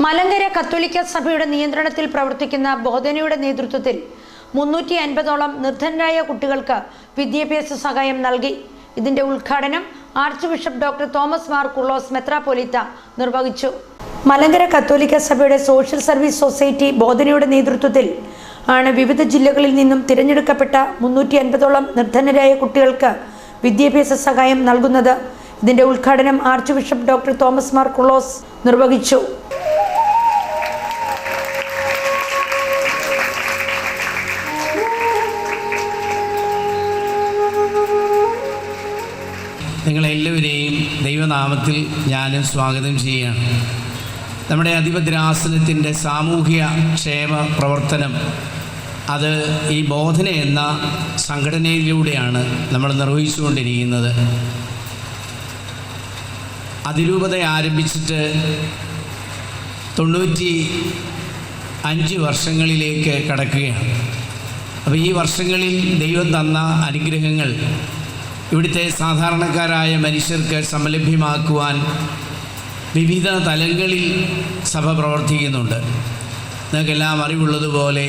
മലങ്കര കത്തോലിക്ക സഭയുടെ നിയന്ത്രണത്തിൽ പ്രവർത്തിക്കുന്ന ബോധനയുടെ നേതൃത്വത്തിൽ 350ഓളം നിർധനരായ കുട്ടികൾക്ക് വിദ്യാഭ്യാസ സഹായം നൽകി. ഇതിന്റെ ഉദ്ഘാടനം archbishop doctor Thomas Mar Kurilos മെത്രാപ്പൊലീത്ത നിർവഹിച്ചു. മലങ്കര കത്തോലിക്ക സഭയുടെ സോഷ്യൽ സർവീസ് സൊസൈറ്റി ബോധനയുടെ നേതൃത്വത്തിൽ ആണ് വിവിധ ജില്ലകളിൽ നിന്നും തിരഞ്ഞെടുക്കപ്പെട്ട 350ഓളം നിർധനരായ കുട്ടികൾക്ക് വിദ്യാഭ്യാസ സഹായം നൽകുന്നത്. ഇതിന്റെ ഉദ്ഘാടനം archbishop doctor Thomas Mar Coorilos നിർവഹിച്ചു. നിങ്ങളെല്ലാവരെയും ദൈവനാമത്തിൽ ഞാനും സ്വാഗതം ചെയ്യുകയാണ്. നമ്മുടെ അധിപദ്രാസനത്തിൻ്റെ സാമൂഹ്യ ക്ഷേമ പ്രവർത്തനം അത് ഈ ബോധന എന്ന സംഘടനയിലൂടെയാണ് നമ്മൾ നിർവഹിച്ചുകൊണ്ടിരിക്കുന്നത്. അതിരൂപത ആരംഭിച്ചിട്ട് 95 വർഷങ്ങളിലേക്ക് കടക്കുകയാണ്. അപ്പോൾ ഈ വർഷങ്ങളിൽ ദൈവം തന്ന അനുഗ്രഹങ്ങൾ ഇവിടുത്തെ സാധാരണക്കാരായ മനുഷ്യർക്ക് സമലഭ്യമാക്കുവാൻ വിവിധ തലങ്ങളിൽ സഭ പ്രവർത്തിക്കുന്നുണ്ട്. നിങ്ങൾക്കെല്ലാം അറിവുള്ളതുപോലെ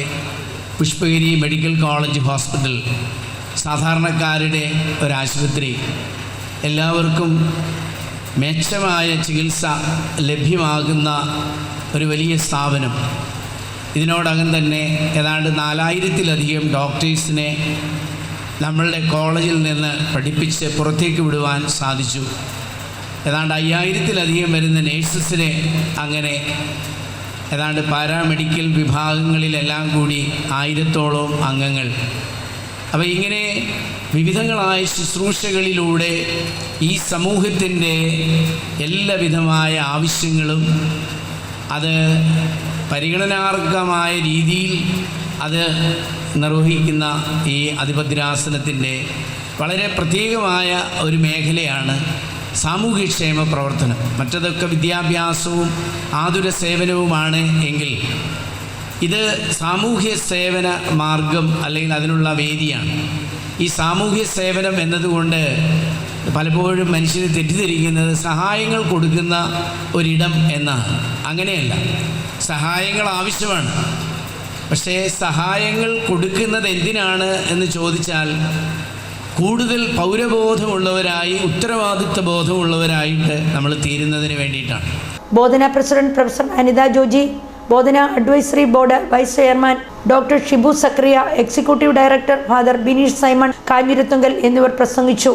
പുഷ്പഗിരി മെഡിക്കൽ കോളേജ് ഹോസ്പിറ്റൽ സാധാരണക്കാരുടെ ഒരാശുപത്രി, എല്ലാവർക്കും മെച്ചമായ ചികിത്സ ലഭ്യമാകുന്ന ഒരു വലിയ സ്ഥാപനം. ഇതിനോടകം തന്നെ ഏതാണ്ട് 4000-ലധികം ഡോക്ടേഴ്സിനെ നമ്മളുടെ കോളേജിൽ നിന്ന് പഠിപ്പിച്ച് പുറത്തേക്ക് വിടുവാൻ സാധിച്ചു. ഏതാണ്ട് 5000-ലധികം വരുന്ന നേഴ്സസിനെ, അങ്ങനെ ഏതാണ്ട് പാരാമെഡിക്കൽ വിഭാഗങ്ങളിലെല്ലാം കൂടി 1000-ഓളം അംഗങ്ങൾ. അപ്പോൾ ഇങ്ങനെ വിവിധങ്ങളായ ശുശ്രൂഷകളിലൂടെ ഈ സമൂഹത്തിൻ്റെ എല്ലാവിധമായ ആവശ്യങ്ങളും അത് പരിഗണനാർഹമായ രീതിയിൽ അത് നിർവഹിക്കുന്ന ഈ അധിപദ്രാസനത്തിൻ്റെ വളരെ പ്രത്യേകമായ ഒരു മേഖലയാണ് സാമൂഹ്യക്ഷേമ പ്രവർത്തനം. മറ്റതൊക്കെ വിദ്യാഭ്യാസവും ആതുര സേവനവുമാണ് എങ്കിൽ ഇത് സാമൂഹ്യ സേവന മാർഗം അല്ലെങ്കിൽ അതിനുള്ള വേദിയാണ്. ഈ സാമൂഹ്യ സേവനം എന്നതുകൊണ്ട് പലപ്പോഴും മനുഷ്യർ തെറ്റിദ്ധരിക്കുന്നത് സഹായങ്ങൾ കൊടുക്കുന്ന ഒരിടം എന്നാണ്. അങ്ങനെയല്ല, സഹായങ്ങൾ ആവശ്യമാണ്. പക്ഷേ സഹായങ്ങൾ കൊടുക്കുന്നത് എന്തിനാണ് എന്ന് ചോദിച്ചാൽ കൂടുതൽ പൗരബോധമുള്ളവരായി, ഉത്തരവാദിത്വ ബോധമുള്ളവരായിട്ട് നമ്മൾ തീരുന്നതിന് വേണ്ടിയിട്ടാണ്. Bodhana president professor Anitha Joji, Bodhana advisory board vice chairman doctor Shibu Zacharia, executive director father Bineesh Simon Kanjirathinkal എന്നിവർ പ്രസംഗിച്ചു.